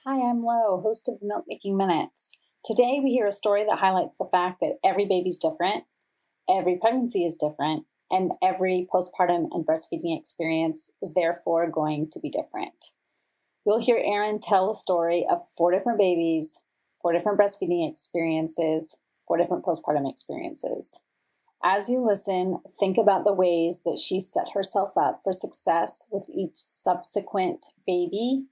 Hi, I'm Lo, host of the Milk Making Minutes. Today we hear a story that highlights the fact that every baby's different, every pregnancy is different, and every postpartum and breastfeeding experience is therefore going to be different. You'll hear Erinn tell a story of 4 different babies, 4 different breastfeeding experiences, 4 different postpartum experiences. As you listen, think about the ways that she set herself up for success with each subsequent baby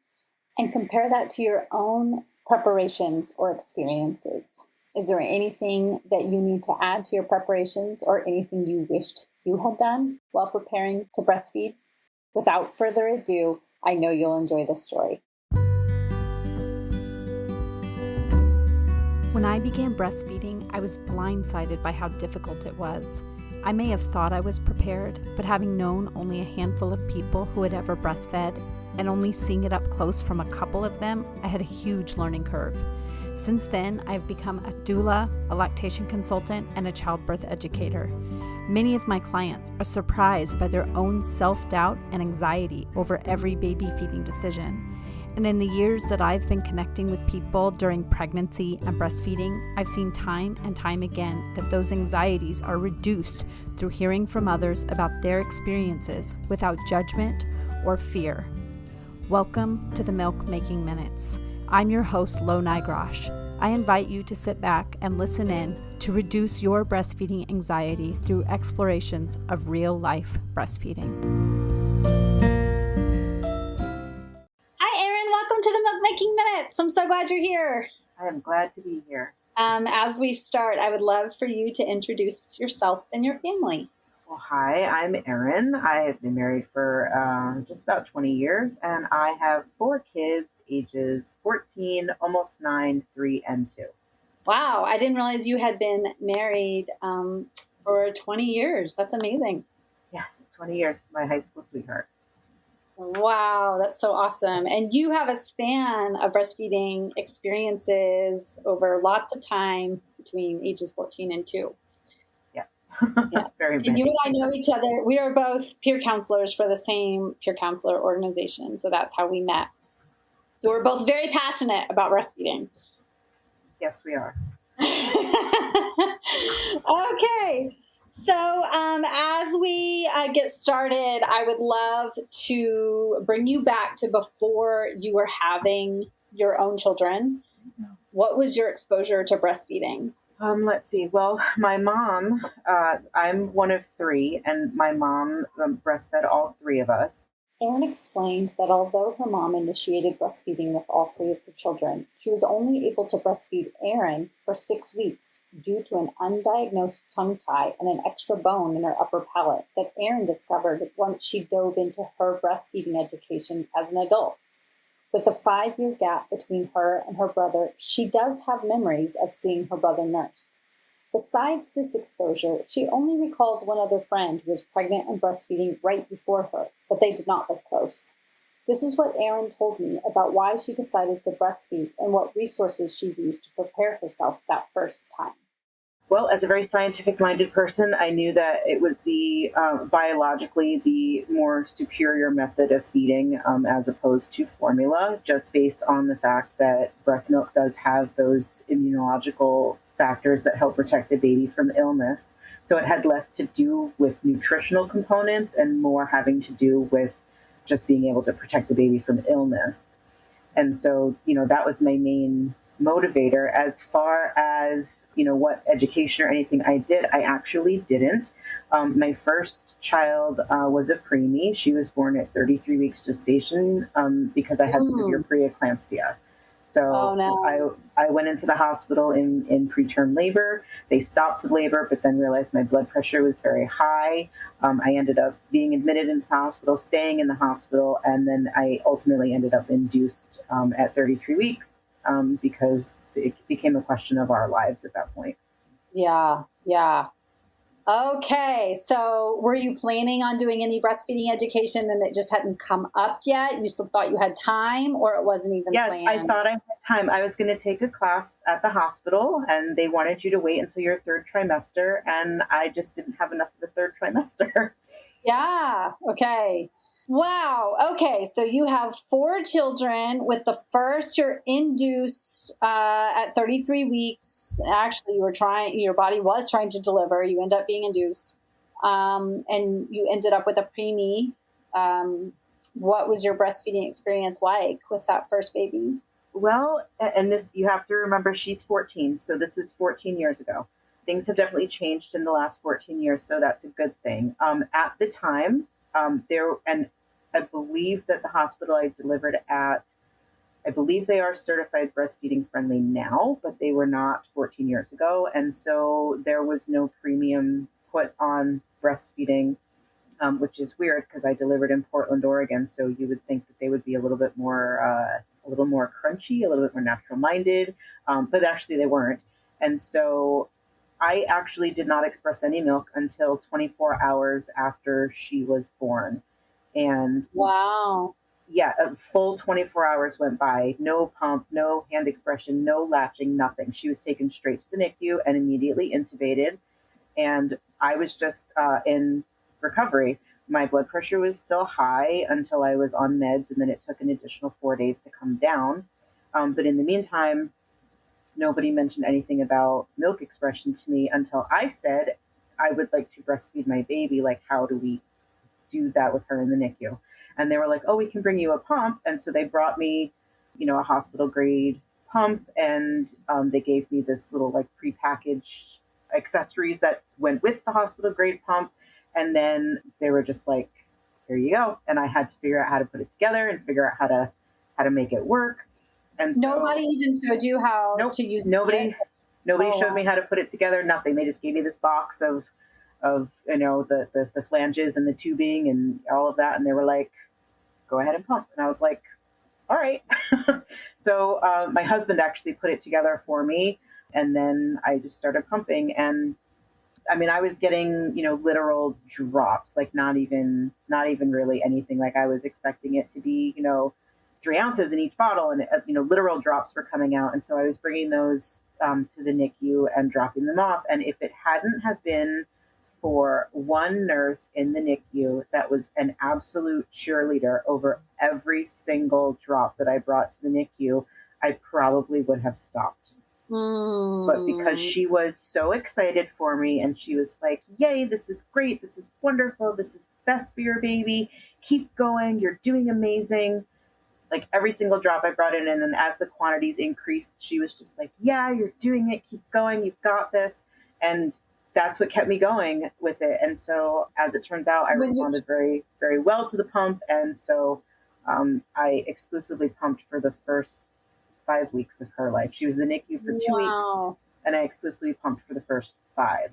and compare that to your own preparations or experiences. Is there anything that you need to add to your preparations or anything you wished you had done while preparing to breastfeed? Without further ado, I know you'll enjoy this story. When I began breastfeeding, I was blindsided by how difficult it was. I may have thought I was prepared, but having known only a handful of people who had ever breastfed and only seeing it up close from a couple of them, I had a huge learning curve. Since then, I've become a doula, a lactation consultant, and a childbirth educator. Many of my clients are surprised by their own self-doubt and anxiety over every baby feeding decision. And in the years that I've been connecting with people during pregnancy and breastfeeding, I've seen time and time again that those anxieties are reduced through hearing from others about their experiences without judgment or fear. Welcome to the Milk Making Minutes. I'm your host, Lo Nigrosh. I invite you to sit back and listen in to reduce your breastfeeding anxiety through explorations of real-life breastfeeding. Hi, Erinn. Welcome to the Milk Making Minutes. I'm so glad you're here. I am glad to be here. As we start, I would love for you to introduce yourself and your family. Well, hi, I'm Erinn. I have been married for just about 20 years, and I have 4 kids, ages 14, almost 9, 3, and 2. Wow, I didn't realize you had been married for 20 years. That's amazing. Yes, 20 years to my high school sweetheart. Wow, that's so awesome. And you have a span of breastfeeding experiences over lots of time between ages 14 and 2. Yes, Yeah. very And many. you and I know each other. We are both peer counselors for the same peer counselor organization. So that's how we met. So we're both very passionate about breastfeeding. Yes, we are. Okay. So as we get started, I would love to bring you back to before you were having your own children. What was your exposure to breastfeeding? Let's see. Well, my mom, I'm one of 3, and my mom breastfed all 3 of us. Erinn explained that although her mom initiated breastfeeding with all 3 of her children, she was only able to breastfeed Erinn for 6 weeks due to an undiagnosed tongue tie and an extra bone in her upper palate that Erinn discovered once she dove into her breastfeeding education as an adult. With a 5-year gap between her and her brother, she does have memories of seeing her brother nurse. Besides this exposure, she only recalls one other friend who was pregnant and breastfeeding right before her, but they did not live close. This is what Erinn told me about why she decided to breastfeed and what resources she used to prepare herself that first time. Well, as a very scientific-minded person, I knew that it was the biologically the more superior method of feeding as opposed to formula, just based on the fact that breast milk does have those immunological factors that help protect the baby from illness. So it had less to do with nutritional components and more having to do with just being able to protect the baby from illness. And so, that was my main motivator. As far as, what education or anything I did, I actually didn't. My first child was a preemie. She was born at 33 weeks gestation because I had severe preeclampsia. So I went into the hospital in preterm labor. They stopped the labor, but then realized my blood pressure was very high. I ended up being admitted into the hospital, staying in the hospital, and then I ultimately ended up induced at 33 weeks because it became a question of our lives at that point. Yeah. Okay, so were you planning on doing any breastfeeding education and it just hadn't come up yet? You still thought you had time, or it wasn't even planned? Yes, I thought I had time. I was going to take a class at the hospital, and they wanted you to wait until your third trimester, and I just didn't have enough of the third trimester. Yeah. Okay. Wow. Okay. So you have 4 children. With the first, you're induced at 33 weeks. Actually, your body was trying to deliver. You end up being induced. And you ended up with a preemie. What was your breastfeeding experience like with that first baby? Well, and this, you have to remember, she's 14. So this is 14 years ago. Things have definitely changed in the last 14 years. So that's a good thing. At the time, and I believe that the hospital I delivered at, I believe they are certified breastfeeding friendly now, but they were not 14 years ago. And so there was no premium put on breastfeeding, which is weird because I delivered in Portland, Oregon. So you would think that they would be a little more crunchy, a little bit more natural minded, but actually they weren't. And so I actually did not express any milk until 24 hours after she was born. And wow. Yeah, a full 24 hours went by. No pump, no hand expression, no latching, nothing. She was taken straight to the NICU and immediately intubated. And I was just in recovery. My blood pressure was still high until I was on meds, and then it took an additional 4 days to come down. But in the meantime, nobody mentioned anything about milk expression to me until I said I would like to breastfeed my baby. Like, how do we do that with her in the NICU? And they were like, oh, we can bring you a pump. And so they brought me, a hospital grade pump, and they gave me this little like prepackaged accessories that went with the hospital grade pump. And then they were just like, here you go. And I had to figure out how to put it together and figure out how to make it work. And so, nobody even showed you how to use it. Nobody showed me how to put it together. Nothing. They just gave me this box of the flanges and the tubing and all of that. And they were like, go ahead and pump. And I was like, all right. So my husband actually put it together for me. And then I just started pumping. And I mean, I was getting, literal drops, like not even really anything. Like I was expecting it to be, 3 ounces in each bottle, and, literal drops were coming out. And so I was bringing those to the NICU and dropping them off. And if it hadn't have been for one nurse in the NICU that was an absolute cheerleader over every single drop that I brought to the NICU, I probably would have stopped. But because she was so excited for me and she was like, yay, this is great. This is wonderful. This is the best for your baby. Keep going. You're doing amazing. Like every single drop I brought in. And then as the quantities increased, she was just like, yeah, you're doing it. Keep going. You've got this. And that's what kept me going with it. And so as it turns out, I responded very, very well to the pump. And so I exclusively pumped for the first 5 weeks of her life. She was in the NICU for 2 weeks, and I exclusively pumped for the first 5.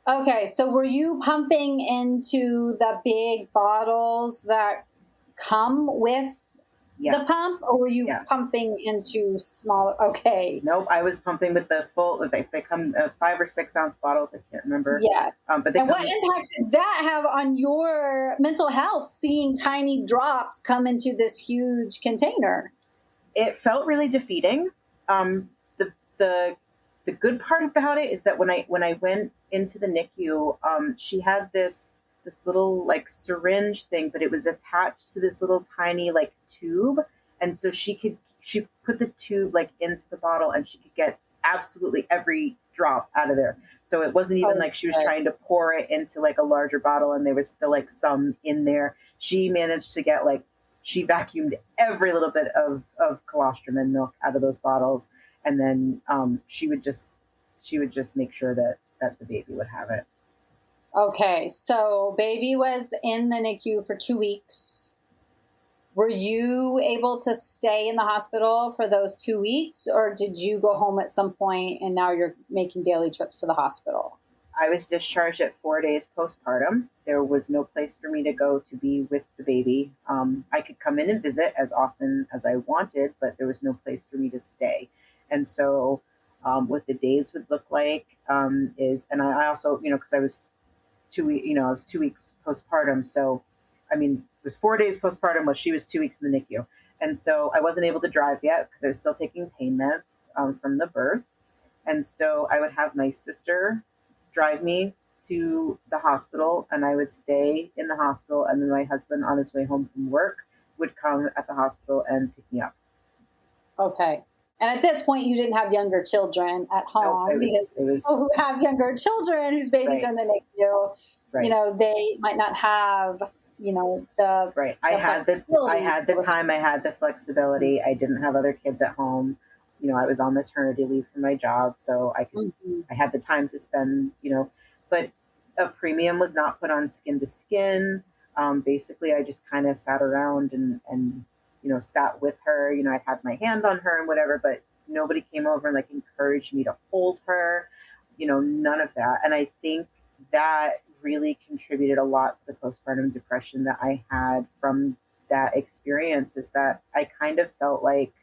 Okay, so were you pumping into the big bottles that come with the pump, or were you pumping into smaller? Okay. Nope, I was pumping with the full. They come 5 or 6 ounce bottles. I can't remember. Yes. But and what impact did that have on your mental health? Seeing tiny drops come into this huge container. It felt really defeating. The good part about it is that when I went into the NICU, she had this little like syringe thing, but it was attached to this little tiny like tube, and so she put the tube like into the bottle, and she could get absolutely every drop out of there. So it wasn't even like she was trying to pour it into like a larger bottle, and there was still like some in there. She managed to get she vacuumed every little bit of colostrum and milk out of those bottles. And then she would just make sure that the baby would have it. Okay. So baby was in the NICU for 2 weeks. Were you able to stay in the hospital for those 2 weeks, or did you go home at some point and now you're making daily trips to the hospital? I was discharged at 4 days postpartum. There was no place for me to go to be with the baby. I could come in and visit as often as I wanted, but there was no place for me to stay. And so what the days would look like and I also, because I was 2 weeks postpartum. So, I mean, it was 4 days postpartum while she was 2 weeks in the NICU. And so I wasn't able to drive yet because I was still taking pain meds from the birth. And so I would have my sister drive me to the hospital, and I would stay in the hospital. And then my husband, on his way home from work, would come at the hospital and pick me up. Okay. And at this point, you didn't have younger children at home, No, because people who have younger children whose babies are in the NICU, they might not have, the right. I had the time, I had the flexibility. I didn't have other kids at home. I was on maternity leave for my job, so I had the time to spend, but a premium was not put on skin to skin. Basically, I just kind of sat around and sat with her. I had my hand on her and whatever, but nobody came over and encouraged me to hold her, none of that. And I think that really contributed a lot to the postpartum depression that I had from that experience, is that I kind of felt like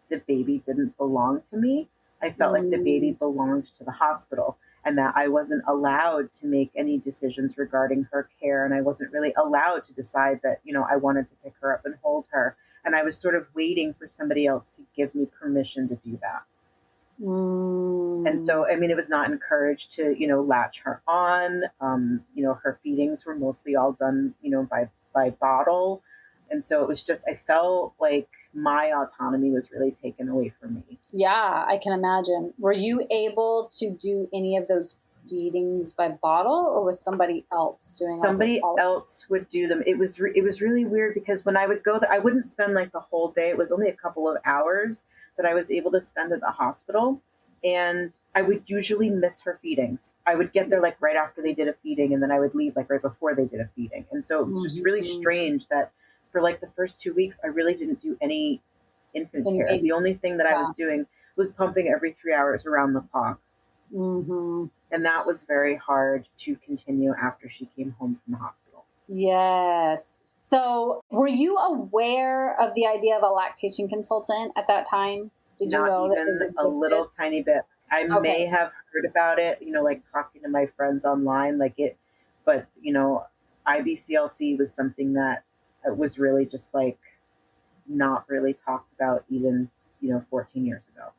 the baby didn't belong to me. I felt like the baby belonged to the hospital, and that I wasn't allowed to make any decisions regarding her care. And I wasn't really allowed to decide that, I wanted to pick her up and hold her. And I was sort of waiting for somebody else to give me permission to do that. And so, it was not encouraged to, latch her on. Her feedings were mostly all done, by bottle. And so it was just, I felt like my autonomy was really taken away from me. Yeah, I can imagine. Were you able to do any of those feedings by bottle, or was somebody else doing? Somebody else would do them. It was really weird, because when I would go there, I wouldn't spend the whole day. It was only a couple of hours that I was able to spend at the hospital. And I would usually miss her feedings. I would get there right after they did a feeding, and then I would leave right before they did a feeding. And so it was just really strange that for the first 2 weeks, I really didn't do any infant care. The only thing that I was doing was pumping every 3 hours around the clock. And that was very hard to continue after she came home from the hospital. Yes. So were you aware of the idea of a lactation consultant at that time? Did you know that those existed? A little tiny bit. I may have heard about it, talking to my friends online, but IBCLC was something that was really just not really talked about even, 14 years ago.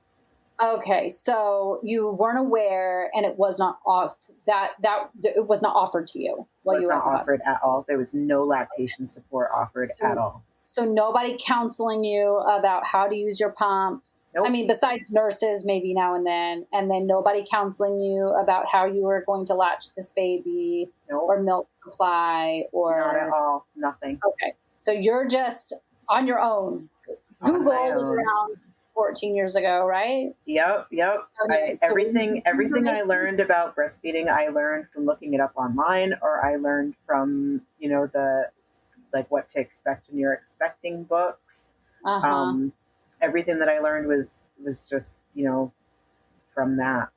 Okay, so you weren't aware, and it was not it was not offered to you while you were not offered at all. There was no lactation support offered at all. So nobody counseling you about how to use your pump. Nope. Besides nurses, maybe now and then nobody counseling you about how you were going to latch this baby. Nope. Or milk supply, or not at all. Nothing. Okay, so you're just on your own. Google was around 14 years ago, right? Yep. Okay, everything I learned about breastfeeding, I learned from looking it up online, or I learned from, the what to expect when you're expecting books. Everything that I learned was just, from that.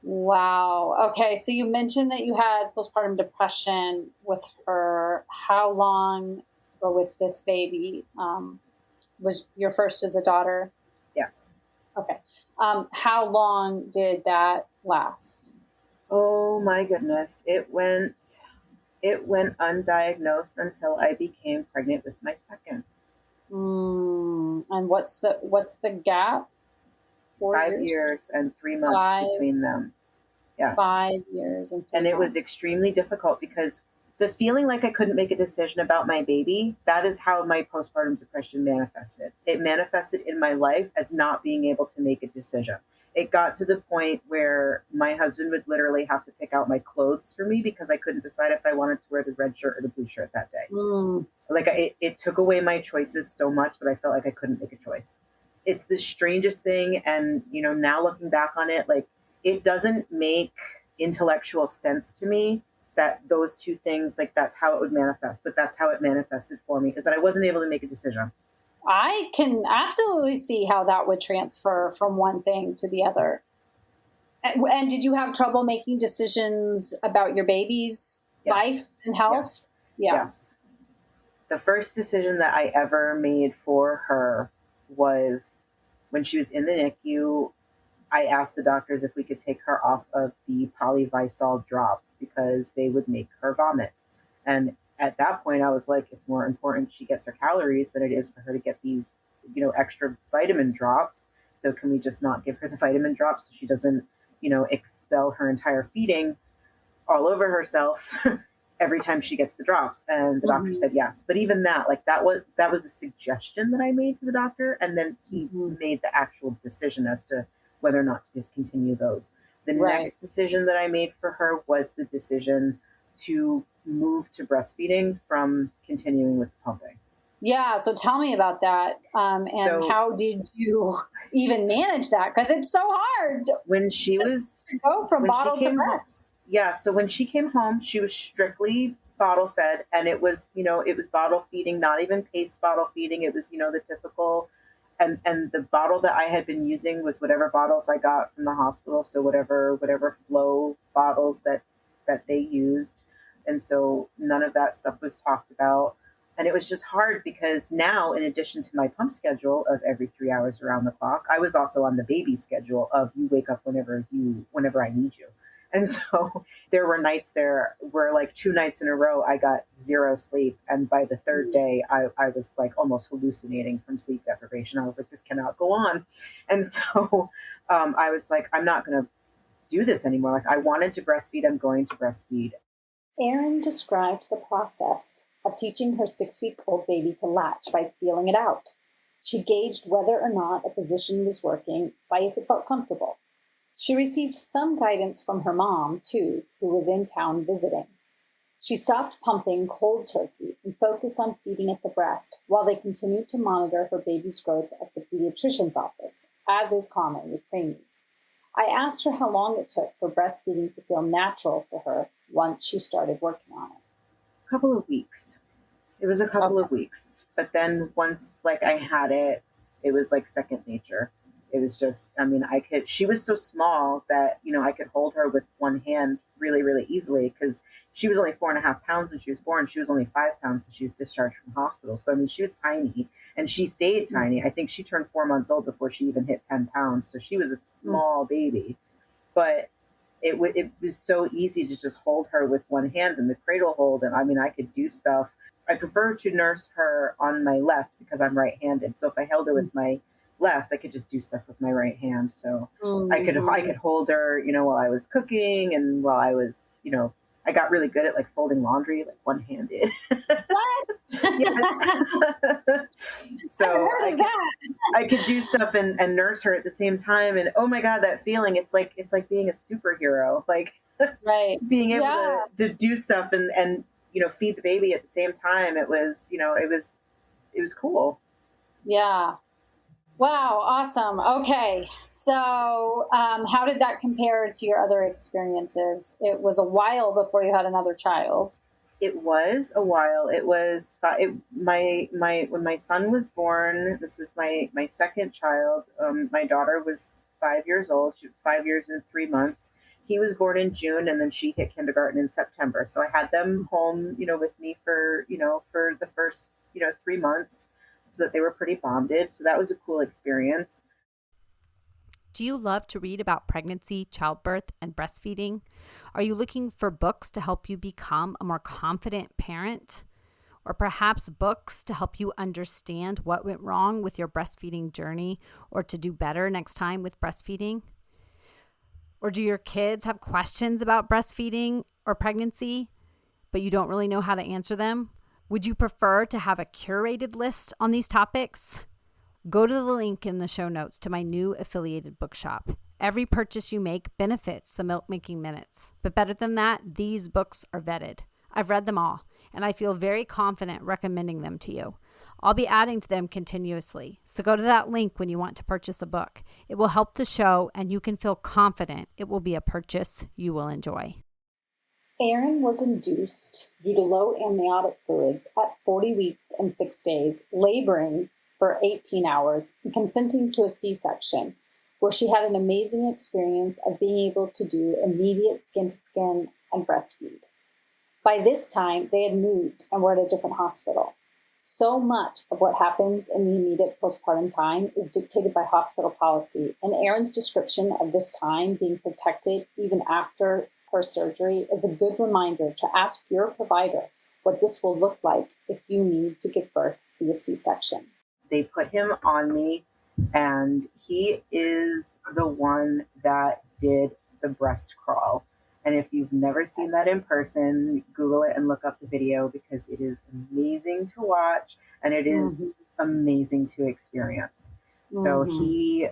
Wow. Okay. So you mentioned that you had postpartum depression with her. How long, or with this baby, was your first as a daughter? Yes. Okay. How long did that last? Oh my goodness. It went undiagnosed until I became pregnant with my second. And what's the gap? 5 years and 3 months between them. Yes. 5 years and 3 months. And it was extremely difficult, because the feeling like I couldn't make a decision about my baby, that is how my postpartum depression manifested. It manifested in my life as not being able to make a decision. It got to the point where my husband would literally have to pick out my clothes for me, because I couldn't decide if I wanted to wear the red shirt or the blue shirt that day. It took away my choices so much that I felt like I couldn't make a choice. It's the strangest thing. And, now looking back on it, it doesn't make intellectual sense to me that those two things, that's how it would manifest. But that's how it manifested for me, is that I wasn't able to make a decision. I can absolutely see how that would transfer from one thing to the other. And did you have trouble making decisions about your baby's life and health? Yes. Yeah. Yes. The first decision that I ever made for her was when she was in the NICU. I asked the doctors if we could take her off of the polyvisol drops, because they would make her vomit. And at that point, I was like, it's more important she gets her calories than it is for her to get these, extra vitamin drops. So can we just not give her the vitamin drops so she doesn't, expel her entire feeding all over herself every time she gets the drops? And the doctor said yes. But even that, like that was a suggestion that I made to the doctor, and then he made the actual decision as to whether or not to discontinue those. The next decision that I made for her was the decision to move to breastfeeding from continuing with pumping. Yeah. So tell me about that. How did you even manage that? Because it's so hard when she was to go from bottle to breast. Yeah. So when she came home, she was strictly bottle fed, and it was bottle feeding, not even paste bottle feeding. It was, the typical, and the bottle that I had been using was whatever bottles I got from the hospital. So whatever flow bottles that they used. And so none of that stuff was talked about. And it was just hard because now, in addition to my pump schedule of every 3 hours around the clock, I was also on the baby schedule of you wake up whenever I need you. And so there were nights there where, like, 2 nights in a row, I got 0 sleep. And by the third day, I was like almost hallucinating from sleep deprivation. I was like, this cannot go on. And so I was like, I'm not going to do this anymore. Like, I wanted to breastfeed. I'm going to breastfeed. Erinn described the process of teaching her 6-week-old baby to latch by feeling it out. She gauged whether or not a position was working by if it felt comfortable. She received some guidance from her mom, too, who was in town visiting. She stopped pumping cold turkey and focused on feeding at the breast while they continued to monitor her baby's growth at the pediatrician's office, as is common with preemies. I asked her how long it took for breastfeeding to feel natural for her once she started working on it. A couple of weeks. It was a couple of weeks. But then once, like, I had it, it was like second nature. It was just, she was so small that, I could hold her with one hand really, really easily, because she was only 4.5 pounds when she was born. She was only 5 pounds when she was discharged from hospital. So, she was tiny, and she stayed tiny. I think she turned 4 months old before she even hit 10 pounds. So she was a small baby, but it was so easy to just hold her with one hand in the cradle hold. And I could do stuff. I prefer to nurse her on my left because I'm right-handed. So if I held her with my left, I could just do stuff with my right hand. So I could hold her, you know, while I was cooking and while I was, you know, I got really good at like folding laundry, like one-handed. What? Yes. So I could do stuff and nurse her at the same time. And oh my God, that feeling, it's like being a superhero, like right. being able to do stuff and, you know, feed the baby at the same time. It was, you know, it was cool. Yeah. Wow. Awesome. Okay. So, how did that compare to your other experiences? It was a while before you had another child. It was a while. It was when my son was born. This is my second child. My daughter was 5 years old. She was 5 years and 3 months. He was born in June, and then she hit kindergarten in September. So I had them home, you know, with me for the first, 3 months, so that they were pretty bonded. So that was a cool experience. Do you love to read about pregnancy, childbirth, and breastfeeding? Are you looking for books to help you become a more confident parent? Or perhaps books to help you understand what went wrong with your breastfeeding journey or to do better next time with breastfeeding? Or do your kids have questions about breastfeeding or pregnancy, but you don't really know how to answer them? Would you prefer to have a curated list on these topics? Go to the link in the show notes to my new affiliated bookshop. Every purchase you make benefits the Milk Making Minutes. But better than that, these books are vetted. I've read them all, and I feel very confident recommending them to you. I'll be adding to them continuously, so go to that link when you want to purchase a book. It will help the show, and you can feel confident it will be a purchase you will enjoy. Erinn was induced due to low amniotic fluids at 40 weeks and 6 days, laboring for 18 hours and consenting to a C-section, where she had an amazing experience of being able to do immediate skin-to-skin and breastfeed. By this time, they had moved and were at a different hospital. So much of what happens in the immediate postpartum time is dictated by hospital policy, and Erinn's description of this time being protected even after her surgery is a good reminder to ask your provider what this will look like if you need to give birth via C-section. They put him on me, and he is the one that did the breast crawl. And if you've never seen that in person, Google it and look up the video, because it is amazing to watch and it is amazing to experience. So he,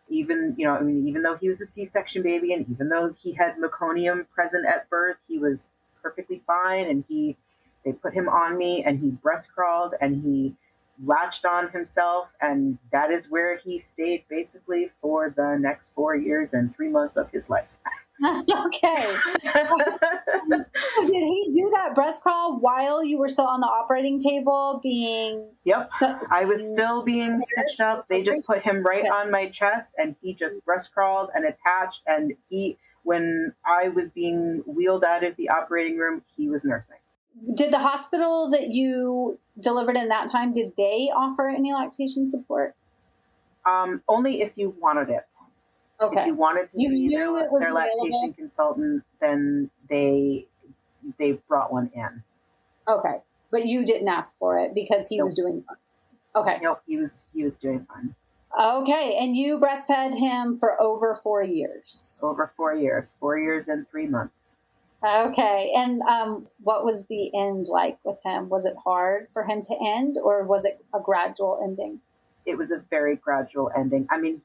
even though he was a C-section baby, and even though he had meconium present at birth, he was perfectly fine. And they put him on me, and he breast crawled, and he latched on himself, and that is where he stayed basically for the next 4 years and 3 months of his life. Okay. Did he do that breast crawl while you were still on the operating table Yep. I was still being stitched up. They just put him right on my chest, and he just breast crawled and attached. And when I was being wheeled out of the operating room, he was nursing. Did the hospital that you delivered in that time, did they offer any lactation support? Only if you wanted it. Okay. If you wanted to see their lactation consultant, then they brought one in. Okay. But you didn't ask for it because he was doing fine. Okay. Nope, he was doing fine. Okay. And you breastfed him for over 4 years. Over 4 years. 4 years and 3 months. Okay. And what was the end like with him? Was it hard for him to end, or was it a gradual ending? It was a very gradual ending. I mean,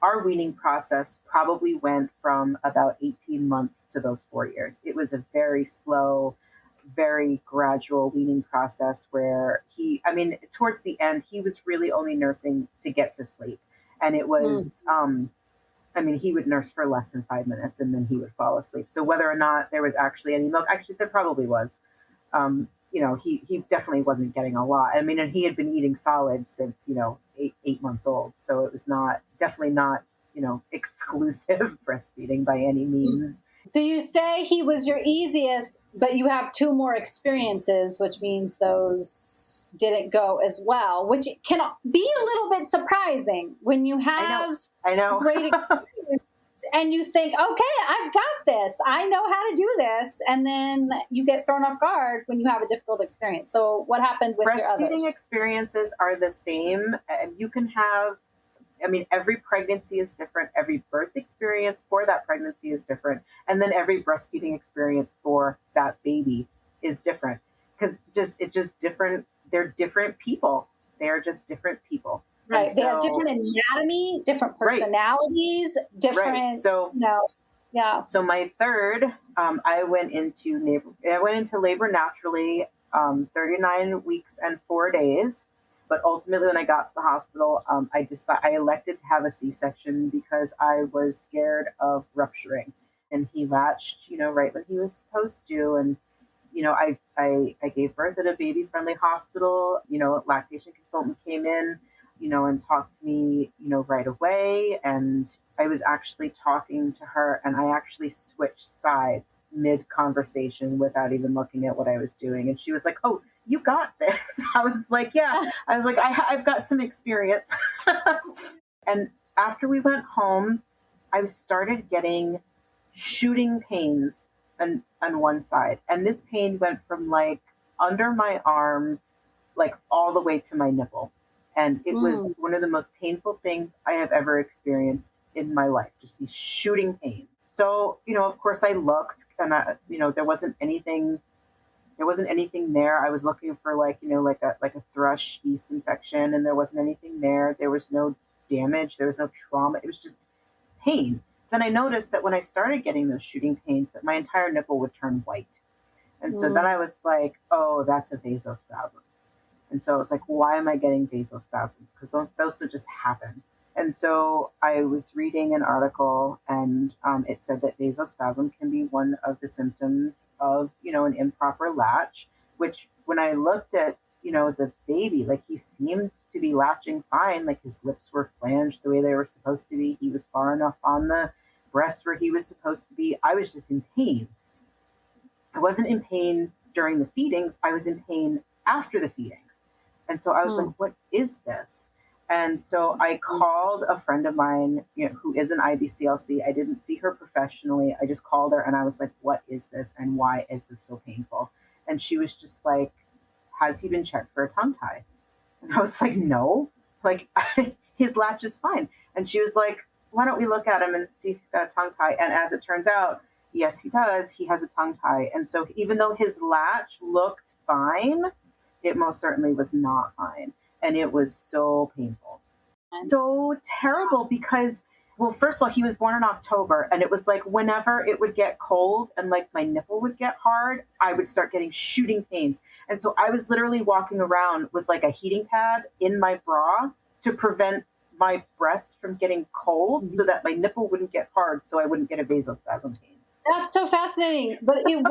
our weaning process probably went from about 18 months to those 4 years. It was a very slow, very gradual weaning process where towards the end, he was really only nursing to get to sleep. And it was, he would nurse for less than 5 minutes, and then he would fall asleep. So whether or not there was actually any milk, actually there probably was. He definitely wasn't getting a lot. I mean, and he had been eating solids since, 8 months old. So it was definitely not, exclusive breastfeeding by any means. So you say he was your easiest, but you have 2 more experiences, which means those didn't go as well, which can be a little bit surprising when you have I know. great experience and you think, okay, I've got this. I know how to do this. And then you get thrown off guard when you have a difficult experience. So what happened with your others? Breastfeeding experiences are the same. You can have, every pregnancy is different. Every birth experience for that pregnancy is different. And then every breastfeeding experience for that baby is different. Because it's just different. They're different people. They are just different people. Right. They have different anatomy, different personalities, different, right. So, yeah. So my third, I went into labor naturally, 39 weeks and 4 days. But ultimately, when I got to the hospital, I elected to have a C-section because I was scared of rupturing. And he latched, right when he was supposed to. And, I gave birth at a baby-friendly hospital. A lactation consultant came in, and talked to me, right away. And I was actually talking to her, and I actually switched sides mid-conversation without even looking at what I was doing. And she was like, "Oh, you got this." I was like, "Yeah." I was like, I've got some experience. And after we went home, I started getting shooting pains on one side. And this pain went from like under my arm, like all the way to my nipple. And it was one of the most painful things I have ever experienced in my life, just these shooting pains. So, of course I looked, and there wasn't anything there. I was looking for like a thrush yeast infection, and there wasn't anything there. There was no damage. There was no trauma. It was just pain. Then I noticed that when I started getting those shooting pains, that my entire nipple would turn white. And so then I was like, oh, that's a vasospasm. And so I was like, why am I getting vasospasms? Because those would just happen. And so I was reading an article, and it said that vasospasm can be one of the symptoms of, an improper latch, which when I looked at, the baby, like he seemed to be latching fine. Like his lips were flanged the way they were supposed to be. He was far enough on the breast where he was supposed to be. I was just in pain. I wasn't in pain during the feedings. I was in pain after the feedings. And so I was like, what is this? And so I called a friend of mine, who is an IBCLC. I didn't see her professionally. I just called her, and I was like, what is this? And why is this so painful? And she was just like, has he been checked for a tongue tie? And I was like, no, like his latch is fine. And she was like, why don't we look at him and see if he's got a tongue tie? And as it turns out, yes, he does. He has a tongue tie. And so even though his latch looked fine, it most certainly was not fine. And it was so painful. So terrible because, well, first of all, he was born in October, and it was like whenever it would get cold and like my nipple would get hard, I would start getting shooting pains. And so I was literally walking around with like a heating pad in my bra to prevent my breast from getting cold so that my nipple wouldn't get hard, so I wouldn't get a vasospasm pain. That's so fascinating. But it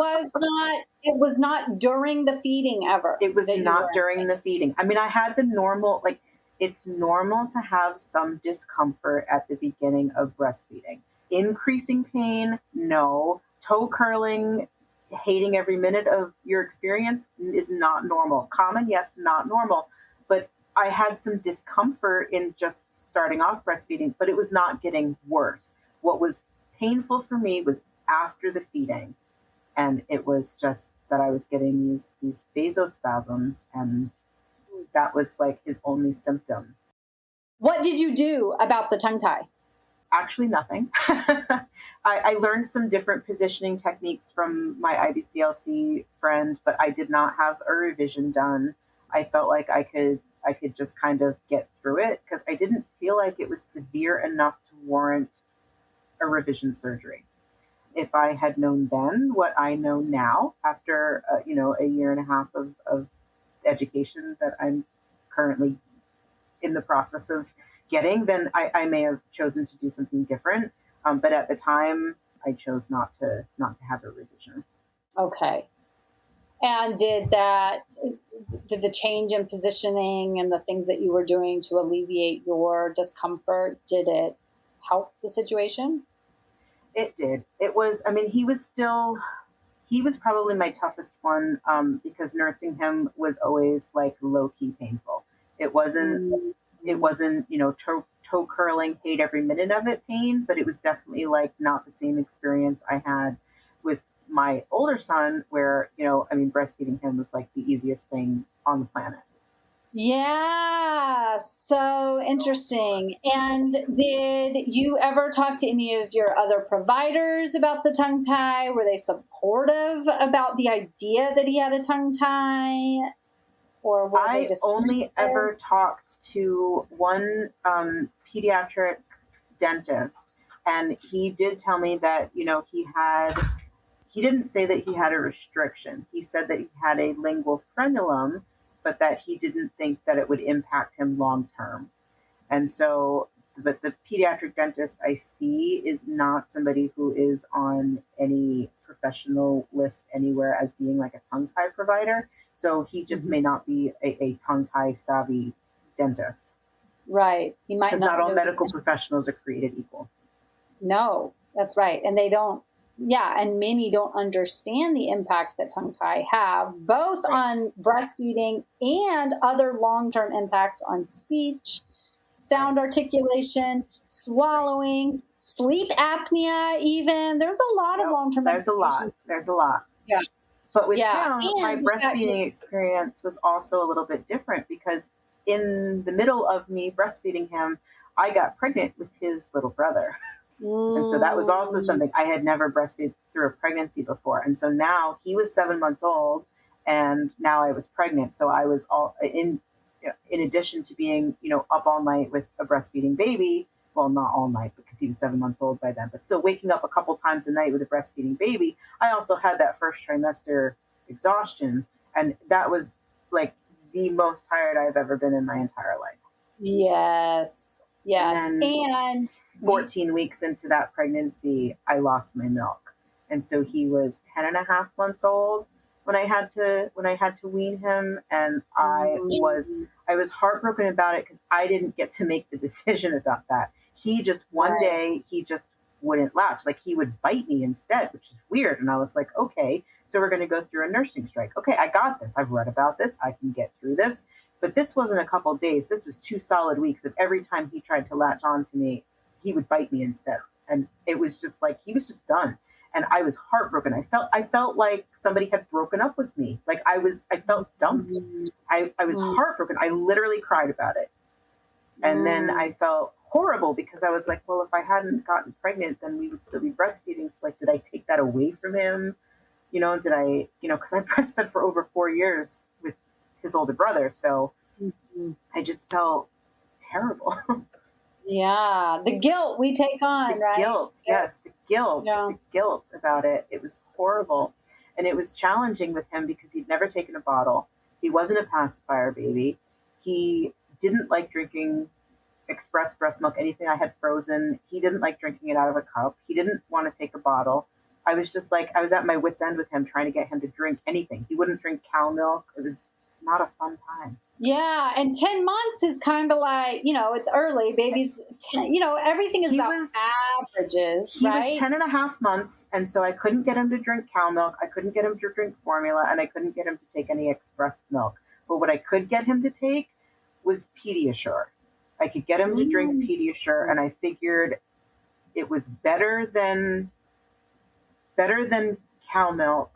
was not during the feeding ever. It was not during the feeding. I mean, I had the normal, like, it's normal to have some discomfort at the beginning of breastfeeding. Increasing pain, no. Toe curling, hating every minute of your experience is not normal. Common, yes, not normal. But I had some discomfort in just starting off breastfeeding, but it was not getting worse. What was painful for me was after the feeding. And it was just that I was getting these vasospasms, and that was like his only symptom. What did you do about the tongue tie? Actually, nothing. I learned some different positioning techniques from my IBCLC friend, but I did not have a revision done. I felt like I could just kind of get through it because I didn't feel like it was severe enough to warrant a revision surgery. If I had known then what I know now after, a year and a half of education that I'm currently in the process of getting, then I may have chosen to do something different. But at the time, I chose not to have a revision. Okay. And did the change in positioning and the things that you were doing to alleviate your discomfort, did it help the situation? It did. It was, I mean, he was probably my toughest one because nursing him was always like low key painful. It wasn't, toe curling, hate every minute of it pain, but it was definitely like not the same experience I had with my older son where, breastfeeding him was like the easiest thing on the planet. Yeah, so interesting. And did you ever talk to any of your other providers about the tongue tie? Were they supportive about the idea that he had a tongue tie? Or were they just only ever talked to one pediatric dentist, and he did tell me that, he didn't say that he had a restriction. He said that he had a lingual frenulum, but that he didn't think that it would impact him long term. And so, but the pediatric dentist I see is not somebody who is on any professional list anywhere as being like a tongue tie provider. So he just may not be a tongue tie savvy dentist. Right. He might not. Because not all medical professionals are created equal. No, that's right. And they don't. Yeah, and many don't understand the impacts that tongue tie have, both on breastfeeding and other long-term impacts on speech, sound articulation, swallowing, sleep apnea even. There's a lot of long-term implications. There's a lot. Yeah. But with him, my breastfeeding experience was also a little bit different because in the middle of me breastfeeding him, I got pregnant with his little brother. And so that was also something I had never breastfed through a pregnancy before. And so now he was 7 months old and now I was pregnant. So I was all in addition to being, up all night with a breastfeeding baby. Well, not all night because he was 7 months old by then, but still waking up a couple times a night with a breastfeeding baby. I also had that first trimester exhaustion. And that was like the most tired I've ever been in my entire life. Yes. And 14 weeks into that pregnancy, I lost my milk. And so he was 10 and a half months old when I had to wean him. And I was heartbroken about it because I didn't get to make the decision about that. He just one day, he just wouldn't latch. Like he would bite me instead, which is weird. And I was like, okay, so we're going to go through a nursing strike. Okay, I got this. I've read about this. I can get through this. But this wasn't a couple of days. This was 2 solid weeks of every time he tried to latch on to me, he would bite me instead. And it was just like, he was just done. And I was heartbroken. I felt like somebody had broken up with me. Like I felt dumped. I was heartbroken. I literally cried about it. And then I felt horrible because I was like, well, if I hadn't gotten pregnant, then we would still be breastfeeding. So like, did I take that away from him? Did I, because I breastfed for over 4 years with his older brother. So I just felt terrible. Yeah. The guilt we take on, right? Guilt. Yes. The guilt. Yeah. The guilt about it. It was horrible. And it was challenging with him because he'd never taken a bottle. He wasn't a pacifier baby. He didn't like drinking express breast milk, anything I had frozen. He didn't like drinking it out of a cup. He didn't want to take a bottle. I was just like, I was at my wit's end with him trying to get him to drink anything. He wouldn't drink cow milk. It was not a fun time. Yeah. And 10 months is kind of like, it's early. Babies, 10, everything is about averages, right? He was 10 and a half months. And so I couldn't get him to drink cow milk. I couldn't get him to drink formula, and I couldn't get him to take any expressed milk. But what I could get him to take was Pediasure. I could get him to drink Pediasure, and I figured it was better than cow milk,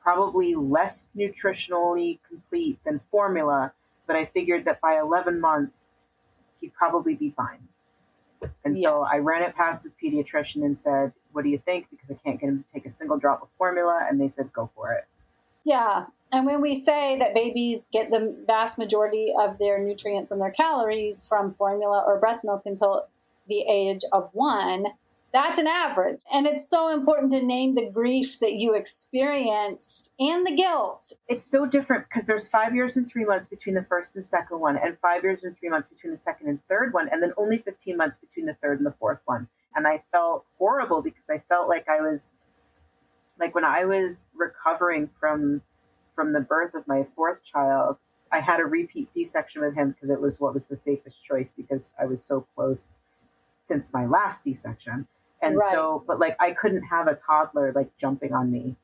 probably less nutritionally complete than formula, but I figured that by 11 months, he'd probably be fine. And so I ran it past his pediatrician and said, what do you think? Because I can't get him to take a single drop of formula. And they said, go for it. Yeah. And when we say that babies get the vast majority of their nutrients and their calories from formula or breast milk until the age of 1, that's an average. And it's so important to name the grief that you experienced and the guilt. It's so different because there's 5 years and 3 months between the first and second one, and 5 years and 3 months between the second and third one, and then only 15 months between the third and the fourth one. And I felt horrible because I felt like I was, like when I was recovering from the birth of my fourth child, I had a repeat C-section with him because it was what was the safest choice because I was so close since my last C-section. And so, but like I couldn't have a toddler like jumping on me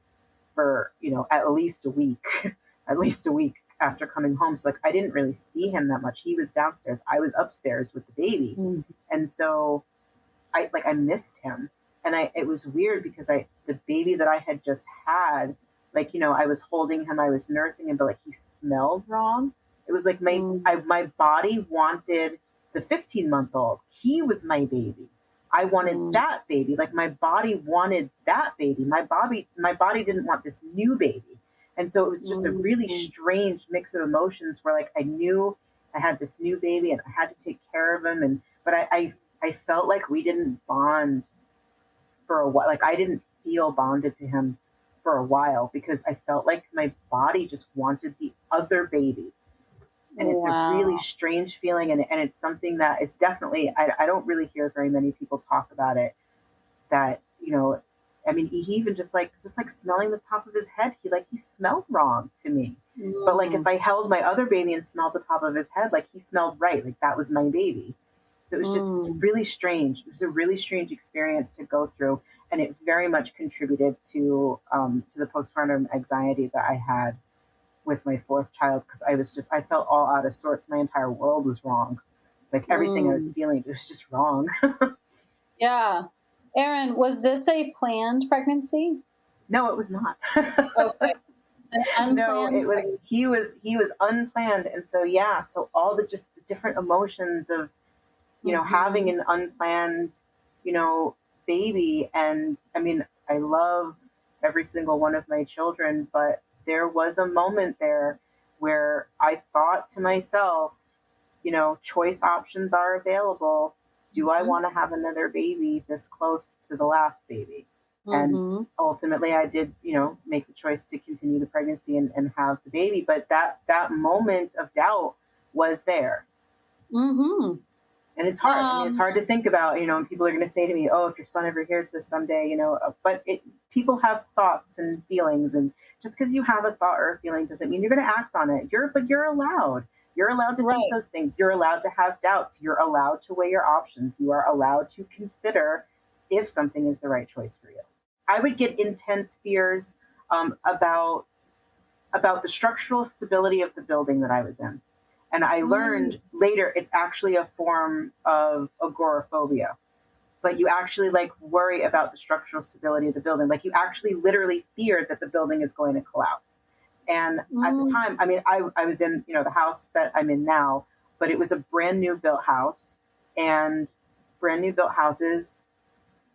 for, at least a week, after coming home. So like I didn't really see him that much. He was downstairs. I was upstairs with the baby. And so I missed him. And it was weird because the baby that I had just had, like, I was holding him, I was nursing him, but like he smelled wrong. It was like my body wanted the 15-month-old. He was my baby. I wanted that baby. Like my body wanted that baby. My body didn't want this new baby. And so it was just a really strange mix of emotions where like I knew I had this new baby and I had to take care of him. But I felt like we didn't bond for a while. Like I didn't feel bonded to him for a while because I felt like my body just wanted the other baby. And it's a really strange feeling. And it's something that is definitely, I don't really hear very many people talk about it, that, I mean, he even just like smelling the top of his head, he smelled wrong to me. But like if I held my other baby and smelled the top of his head, like he smelled right. Like that was my baby. So it was really strange. It was a really strange experience to go through. And it very much contributed to the postpartum anxiety that I had with my fourth child, because I felt all out of sorts. My entire world was wrong. Like everything I was feeling, it was just wrong. Yeah. Erinn, was this a planned pregnancy? No, it was not. Okay. No, it was, he was unplanned. And so, so all the different emotions of, having an unplanned, baby. And I mean, I love every single one of my children, but there was a moment there where I thought to myself, choice options are available. Do I want to have another baby this close to the last baby? And ultimately I did, make the choice to continue the pregnancy and have the baby. But that moment of doubt was there. And it's hard. I mean, it's hard to think about, and people are going to say to me, oh, if your son ever hears this someday, but people have thoughts and feelings. And just because you have a thought or a feeling doesn't mean you're going to act on it. But you're allowed. You're allowed to think those things. You're allowed to have doubts. You're allowed to weigh your options. You are allowed to consider if something is the right choice for you. I would get intense fears about the structural stability of the building that I was in. And I learned later it's actually a form of agoraphobia. but you actually like worry about the structural stability of the building. Like you actually literally feared that the building is going to collapse. And at the time, I mean, I was in, the house that I'm in now, but it was a brand new built house, and brand new built houses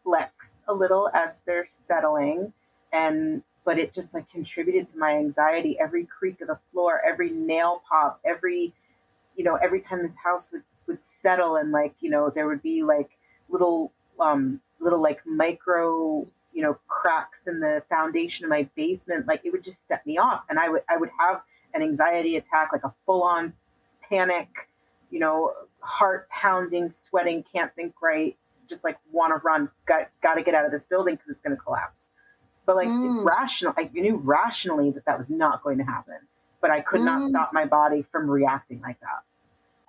flex a little as they're settling. But it just like contributed to my anxiety. Every creak of the floor, every nail pop, every time this house would settle, and like, there would be like little like micro, cracks in the foundation of my basement. Like it would just set me off. And I would have an anxiety attack, like a full on panic, heart pounding, sweating, can't think right, just like want to run, got to get out of this building because it's going to collapse. But like I knew rationally that was not going to happen, but I could not stop my body from reacting like that.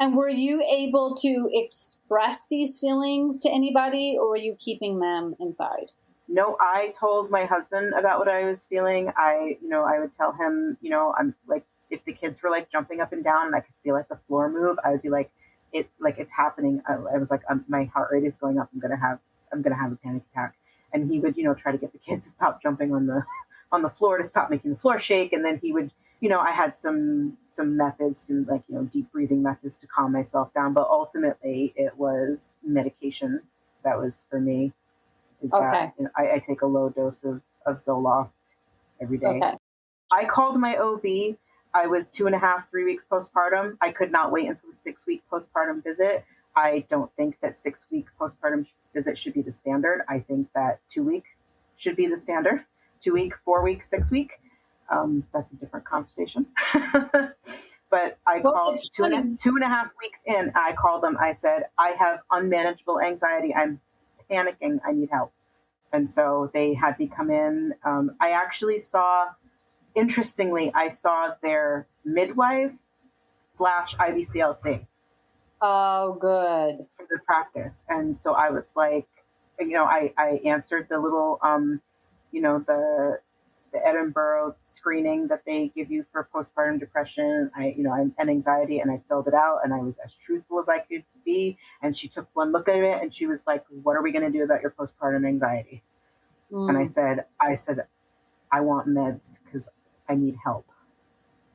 And were you able to express these feelings to anybody, or were you keeping them inside? No, I told my husband about what I was feeling. I would tell him, I'm like, if the kids were like jumping up and down and I could feel like the floor move, I would be like, it's happening. I was like, my heart rate is going up. I'm gonna have a panic attack. And he would, try to get the kids to stop jumping on the floor, to stop making the floor shake. And then he would, I had some methods, some like, deep breathing methods to calm myself down. But ultimately it was medication that was for me. Okay. That, I take a low dose of Zoloft every day. Okay. I called my OB. I was 2.5, 3 weeks postpartum. I could not wait until the 6-week postpartum visit. I don't think that 6-week postpartum visit should be the standard. I think that 2-week should be the standard. 2-week, 4-week, 6-week. That's a different conversation. But I called 2.5 weeks in. I called them. I said, I have unmanageable anxiety. I'm panicking. I need help. And so they had me come in. I actually interestingly, I saw their midwife / IBCLC. Oh, good. For the practice. And so I was like, I answered the little, the Edinburgh screening that they give you for postpartum depression, and anxiety, and I filled it out, and I was as truthful as I could be. And she took one look at it, and she was like, "What are we going to do about your postpartum anxiety?" And I said, I want meds because I need help,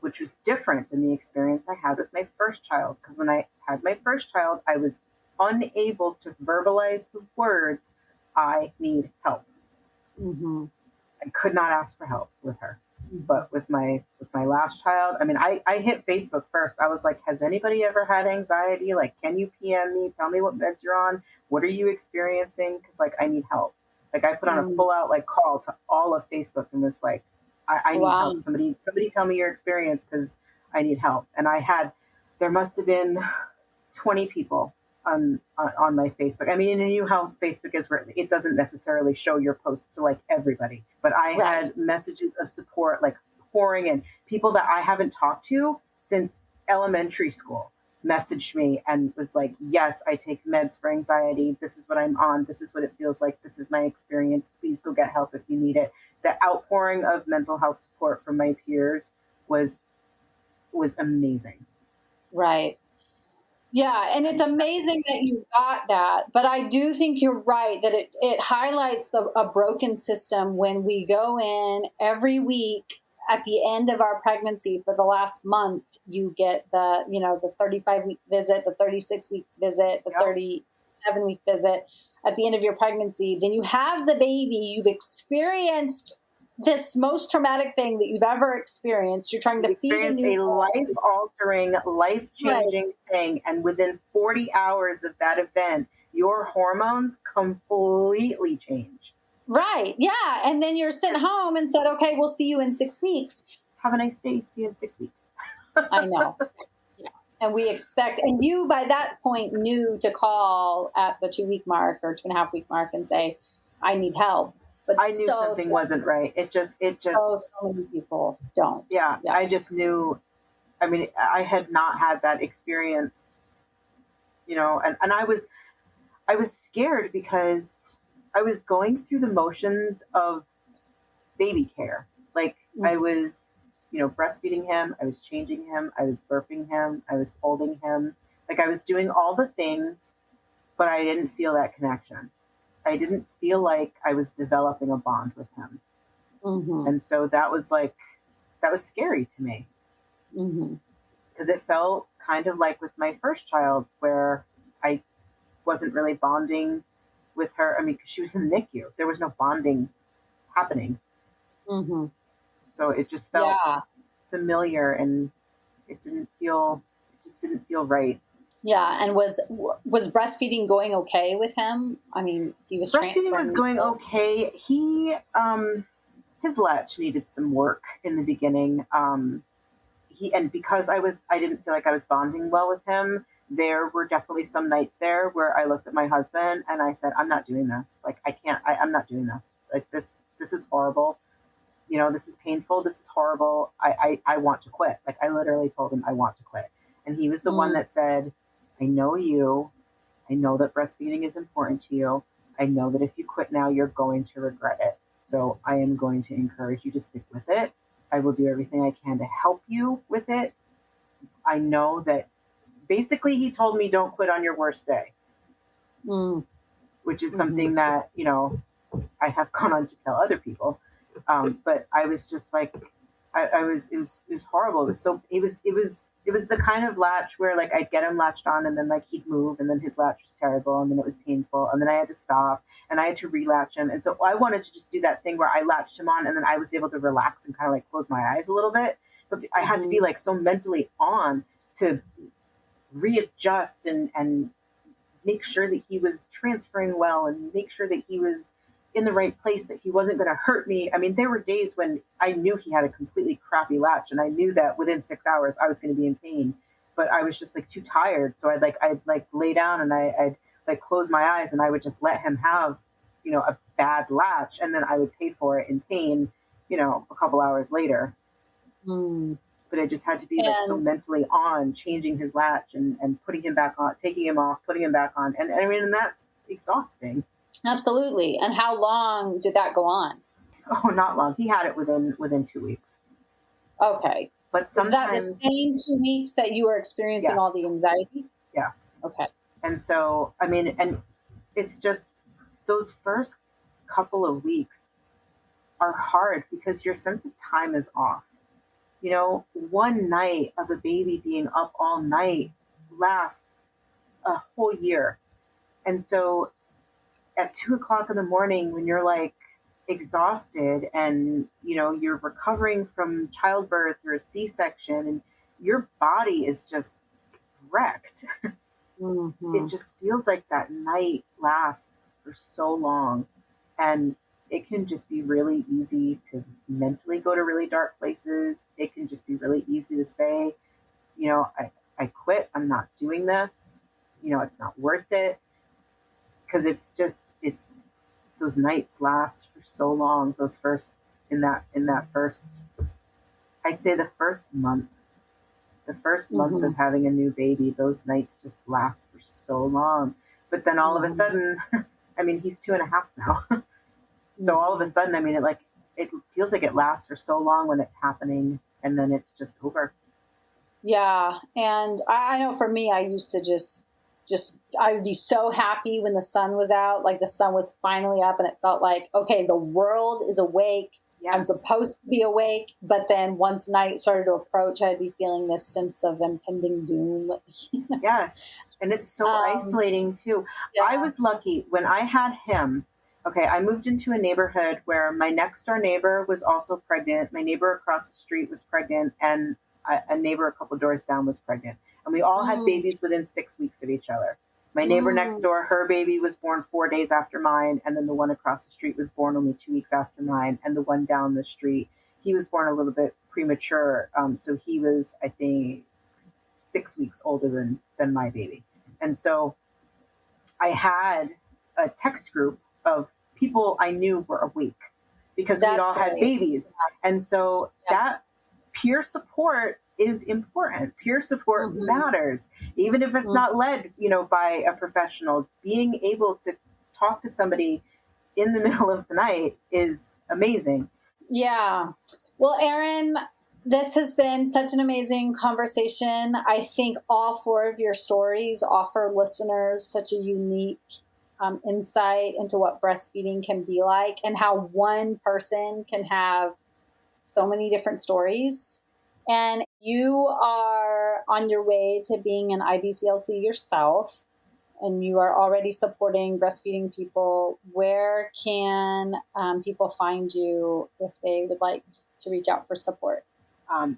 which was different than the experience I had with my first child. Because when I had my first child, I was unable to verbalize the words, "I need help." Mm-hmm. I could not ask for help with her. But with my last child, I mean, I hit Facebook first. I was like, has anybody ever had anxiety? Like, can you PM me? Tell me what meds you're on. What are you experiencing? Because like, I need help. Like I put on a full out like call to all of Facebook and was like, I need help. Somebody tell me your experience because I need help. And there must have been 20 people on my Facebook. I mean, and you know how Facebook is, where it doesn't necessarily show your posts to like everybody, but I had messages of support like pouring in. People that I haven't talked to since elementary school messaged me and was like, yes, I take meds for anxiety. This is what I'm on. This is what it feels like. This is my experience. Please go get help if you need it. The outpouring of mental health support from my peers was amazing. Right. Yeah, and it's amazing that you got that. But I do think you're right that it highlights a broken system when we go in every week at the end of our pregnancy for the last month. You get the 35-week visit, the 36-week visit, the 37-week visit at the end of your pregnancy. Then you have the baby. You've experienced this most traumatic thing that you've ever experienced. You're trying to feed a life-altering, life-changing thing, and within 40 hours of that event, your hormones completely change. Right, yeah, and then you're sent home and said, okay, we'll see you in 6 weeks. Have a nice day. See you in 6 weeks. I know. Yeah. And we expect, and you by that point knew to call at the 2-week mark or 2.5-week mark and say, I need help. But I knew something wasn't right. It just so many people don't. Yeah, I just knew. I mean, I had not had that experience, and I was scared because I was going through the motions of baby care. Like I was, breastfeeding him, I was changing him, I was burping him, I was holding him. Like I was doing all the things, but I didn't feel that connection. I didn't feel like I was developing a bond with him. Mm-hmm. And so that was scary to me, Mm-hmm. because it felt kind of like with my first child, where I wasn't really bonding with her. I mean, 'cause she was in the NICU. There was no bonding happening. Mm-hmm. So it just felt Yeah. familiar, and it just didn't feel right. Yeah. And was breastfeeding going okay with him? I mean, he was Breastfeeding was transferring going milk. okay. His latch needed some work in the beginning. And because I didn't feel like I was bonding well with him, there were definitely some nights there where I looked at my husband and I said, I'm not doing this. Like, I can't, I'm not doing this. Like, this is horrible. This is painful. This is horrible. I want to quit. Like, I literally told him I want to quit. And he was the one Mm. that said, I know you. I know that breastfeeding is important to you. I know that if you quit now, you're going to regret it. So I am going to encourage you to stick with it. I will do everything I can to help you with it. I know that basically he told me don't quit on your worst day, Mm. which is Mm-hmm. something that, I have gone on to tell other people. But I was just like, it was horrible. It was the kind of latch where like I'd get him latched on and then like he'd move and then his latch was terrible and then it was painful and then I had to stop and I had to relatch him. And so I wanted to just do that thing where I latched him on and then I was able to relax and kind of like close my eyes a little bit. But I had to be like so mentally on to readjust and make sure that he was transferring well and make sure that he was in the right place, that he wasn't going to hurt me. I mean, there were days when I knew he had a completely crappy latch and I knew that within 6 hours I was going to be in pain, but I was just like too tired. So I'd lay down and I'd like close my eyes and I would just let him have, a bad latch. And then I would pay for it in pain, a couple hours later. Mm. But I just had to be like so And mentally on changing his latch and putting him back on, taking him off, putting him back on. And I mean, and that's exhausting. absolutely. And how long did that go on? Oh, not long. He had it within 2 weeks. Okay. But Is that the sometimes, same 2 weeks that you were experiencing all the yes, anxiety? yes. Okay. And so, I mean, and it's just those first couple of weeks are hard because your sense of time is off. One night of a baby being up all night lasts a whole year. And so at 2 o'clock in the morning, when you're like exhausted and, you're recovering from childbirth or a C-section and your body is just wrecked, Mm-hmm. it just feels like that night lasts for so long. And it can just be really easy to mentally go to really dark places. It can just be really easy to say, I quit. I'm not doing this. It's not worth it. Because it's those nights last for so long. Those firsts in that first, I'd say the first month Mm-hmm. of having a new baby, those nights just last for so long. But then all of a Mm-hmm. sudden, I mean, he's 2.5 now. So all of a Mm-hmm. sudden, I mean, it feels like it lasts for so long when it's happening, and then it's just over. Yeah. And I know for me, I used to just, I would be so happy when the sun was out, like the sun was finally up and it felt like, okay, the world is awake. I'm Yes, supposed to be awake. But then once night started to approach, I'd be feeling this sense of impending doom. yes, and it's so um, isolating too. I yeah. was lucky when I had him. Okay, I moved into a neighborhood where my next door neighbor was also pregnant. My neighbor across the street was pregnant, and a neighbor a couple doors down was pregnant. And we all had Mm, babies within 6 weeks of each other. My neighbor next mm, door, her baby was born 4 days after mine, and then the one across the street was born only 2 weeks after mine, and the one down the street, he was born a little bit premature. So he was, I think, 6 weeks older than my baby. And so I had a text group of people I knew were awake because we'd that's all had great. babies. And so Yeah. that peer support is important. Peer support Mm-hmm. matters, even if it's Mm. not led, by a professional. Being able to talk to somebody in the middle of the night is amazing. Yeah. Well, Erinn, this has been such an amazing conversation. I think all four of your stories offer listeners such a unique insight into what breastfeeding can be like and how one person can have so many different stories. And you are on your way to being an IBCLC yourself, and you are already supporting breastfeeding people. Where can people find you if they would like to reach out for support?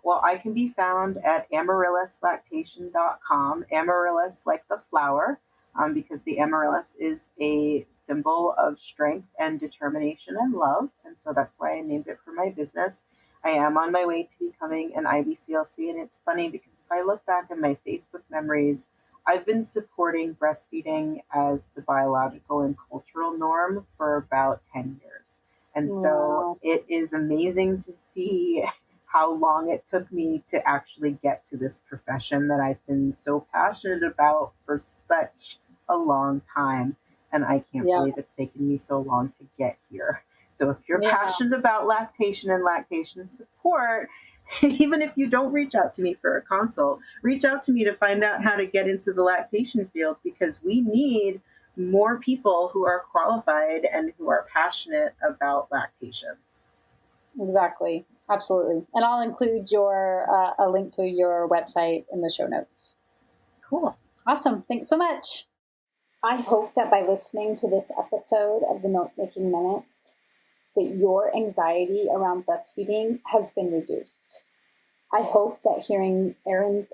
Well, I can be found at amaryllislactation.com. Amaryllis like the flower, because the amaryllis is a symbol of strength and determination and love. And so that's why I named it for my business. I am on my way to becoming an IBCLC. And it's funny because if I look back at my Facebook memories, I've been supporting breastfeeding as the biological and cultural norm for about 10 years. And so it is amazing to see how long it took me to actually get to this profession that I've been so passionate about for such a long time. And I can't believe it's taken me so long to get here. So if you're passionate about lactation and lactation support, even if you don't reach out to me for a consult, reach out to me to find out how to get into the lactation field, because we need more people who are qualified and who are passionate about lactation. Exactly. Absolutely. And I'll include a link to your website in the show notes. Cool. Awesome. Thanks so much. I hope that by listening to this episode of the Milk Making Minutes, that your anxiety around breastfeeding has been reduced. I hope that hearing Erinn's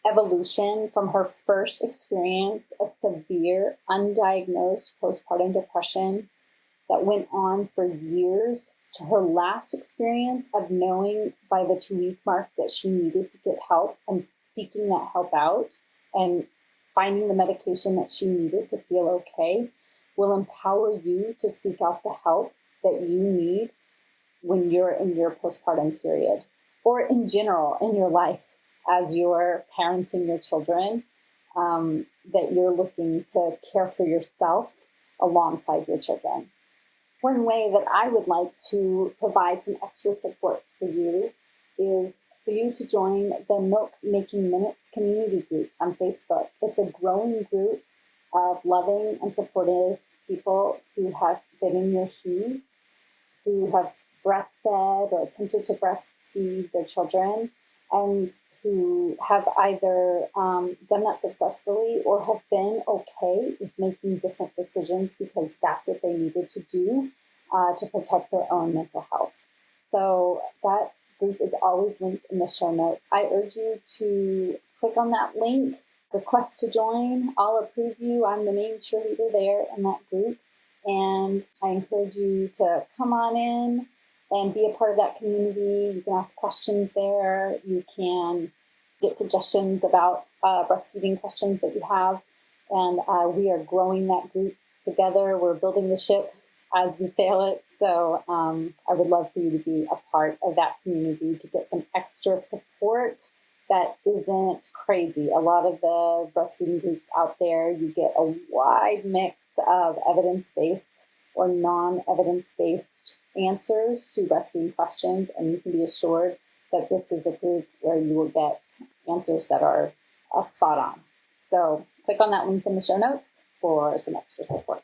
evolution from her first experience of severe, undiagnosed postpartum depression that went on for years to her last experience of knowing by the 2-week mark that she needed to get help and seeking that help out and finding the medication that she needed to feel okay will empower you to seek out the help that you need when you're in your postpartum period, or in general in your life as you're parenting your children, that you're looking to care for yourself alongside your children. One way that I would like to provide some extra support for you is for you to join the Milk Making Minutes community group on Facebook. It's a growing group of loving and supportive people who have been in your shoes, who have breastfed or attempted to breastfeed their children, and who have either done that successfully or have been okay with making different decisions because that's what they needed to do to protect their own mental health. So that group is always linked in the show notes. I urge you to click on that link, request to join. I'll approve you. I'm the main cheerleader there in that group. And I encourage you to come on in and be a part of that community. You can ask questions there. You can get suggestions about breastfeeding questions that you have. And we are growing that group together. We're building the ship as we sail it. So I would love for you to be a part of that community to get some extra support that isn't crazy. A lot of the breastfeeding groups out there, you get a wide mix of evidence-based or non-evidence-based answers to breastfeeding questions, and you can be assured that this is a group where you will get answers that are spot on. So click on that link in the show notes for some extra support.